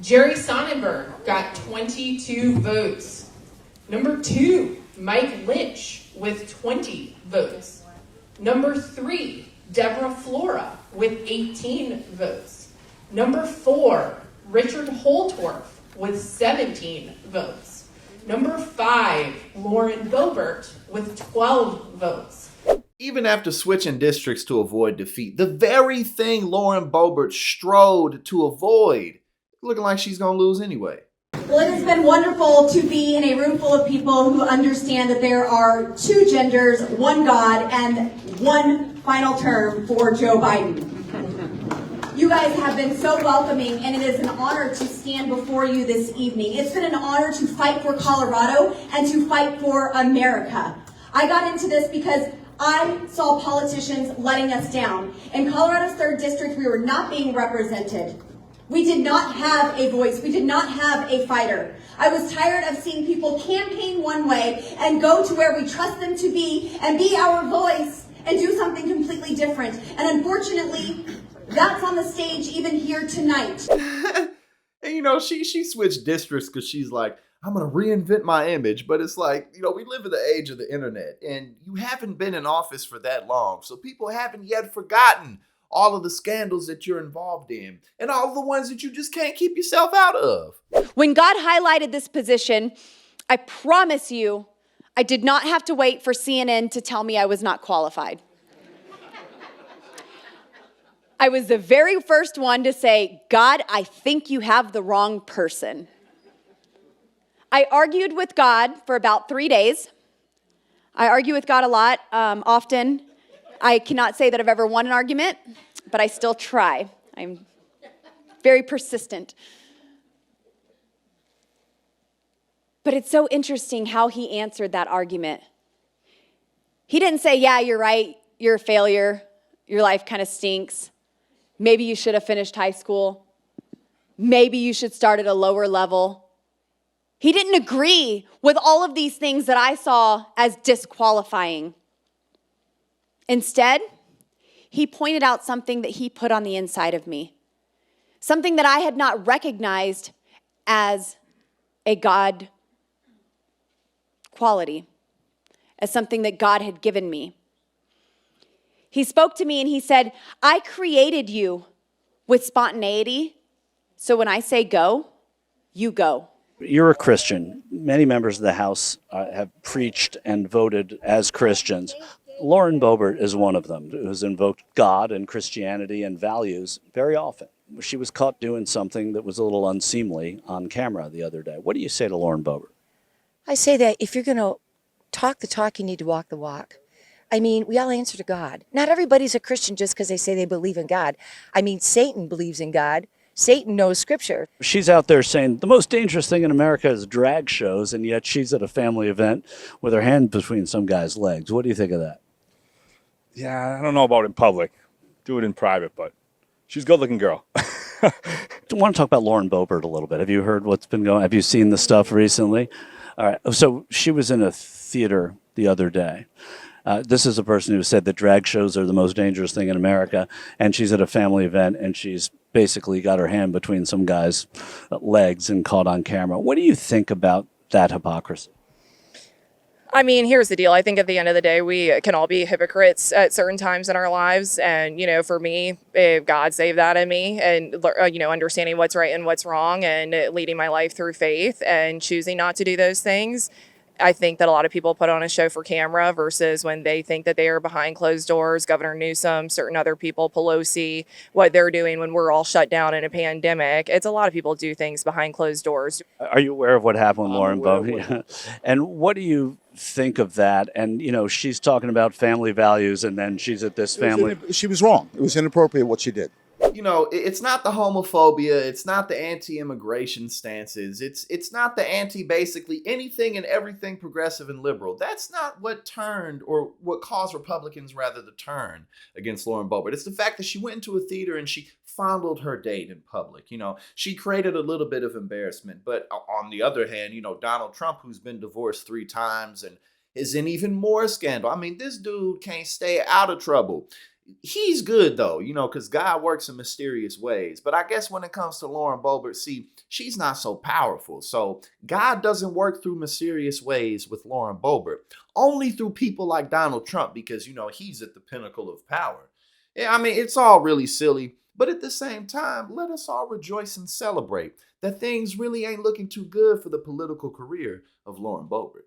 Jerry Sonnenberg got 22 votes. Number 2, Mike Lynch with 20 votes. Number 3, Deborah Flora with 18 votes. Number 4, Richard Holtorf with 17 votes. Number 5, Lauren Boebert with 12 votes. Even after switching districts to avoid defeat, the very thing Lauren Boebert strode to avoid, looking like she's going to lose anyway. Well, it has been wonderful to be in a room full of people who understand that there are 2 genders, 1 God, and 1 final term for Joe Biden. You guys have been so welcoming, and it is an honor to stand before you this evening. It's been an honor to fight for Colorado and to fight for America. I got into this because I saw politicians letting us down. In Colorado's 3rd District, we were not being represented. We did not have a voice. We did not have a fighter. I was tired of seeing people campaign one way and go to where we trust them to be and be our voice and do something completely different. And unfortunately, that's on the stage even here tonight. And you know, she switched districts because she's like, I'm going to reinvent my image. But it's like, you know, we live in the age of the internet and you haven't been in office for that long. So people haven't yet forgotten all of the scandals that you're involved in and all of the ones that you just can't keep yourself out of. When God highlighted this position, I promise you, I did not have to wait for CNN to tell me I was not qualified. I was the very first one to say, God, I think you have the wrong person. I argued with God for about 3 days. I argue with God a lot, often. I cannot say that I've ever won an argument, but I still try. I'm very persistent. But it's so interesting how he answered that argument. He didn't say, yeah, you're right, you're a failure, your life kind of stinks. Maybe you should have finished high school. Maybe you should start at a lower level. He didn't agree with all of these things that I saw as disqualifying. Instead, he pointed out something that he put on the inside of me, something that I had not recognized as a God quality, as something that God had given me. He spoke to me and he said, I created you with spontaneity, so when I say go, you go. You're a Christian. Many members of the House have preached and voted as Christians. Lauren Boebert is one of them who has invoked God and Christianity and values very often. She was caught doing something that was a little unseemly on camera the other day. What do you say to Lauren Boebert? I say that if you're going to talk the talk, you need to walk the walk. I mean, we all answer to God. Not everybody's a Christian just because they say they believe in God. I mean, Satan believes in God. Satan knows Scripture. She's out there saying the most dangerous thing in America is drag shows, and yet she's at a family event with her hand between some guy's legs. What do you think of that? Yeah, I don't know about in public. Do it in private, but she's a good-looking girl. I want to talk about Lauren Boebert a little bit. Have you heard what's been going on? Have you seen the stuff recently? All right. So she was in a theater the other day. This is a person who said that drag shows are the most dangerous thing in America, and she's at a family event, and she's basically got her hand between some guy's legs and caught on camera. What do you think about that hypocrisy? I mean, here's the deal. I think at the end of the day, we can all be hypocrites at certain times in our lives. And, you know, for me, God saved that in me and, you know, understanding what's right and what's wrong and leading my life through faith and choosing not to do those things. I think that a lot of people put on a show for camera versus when they think that they are behind closed doors. Governor Newsom, certain other people, Pelosi, what they're doing when we're all shut down in a pandemic. It's a lot of people do things behind closed doors. Are you aware of what happened with Lauren Boebert? And what do you think of that? And, you know, she's talking about family values and then she's at this family. She was wrong. It was inappropriate what she did. You know, it's not the homophobia, it's not the anti-immigration stances, it's not the anti-basically anything and everything progressive and liberal. That's not what turned or what caused Republicans rather to turn against Lauren Boebert. It's the fact that she went into a theater and she fondled her date in public. You know, she created a little bit of embarrassment. But on the other hand, you know, Donald Trump, who's been divorced 3 times and is in even more scandal. I mean, this dude can't stay out of trouble. he's good though, because God works in mysterious ways. But I guess when it comes to Lauren Boebert, see, she's not so powerful. So God doesn't work through mysterious ways with Lauren Boebert, only through people like Donald Trump, because, he's at the pinnacle of power. Yeah, I mean, it's all really silly. But at the same time, let us all rejoice and celebrate that things really ain't looking too good for the political career of Lauren Boebert.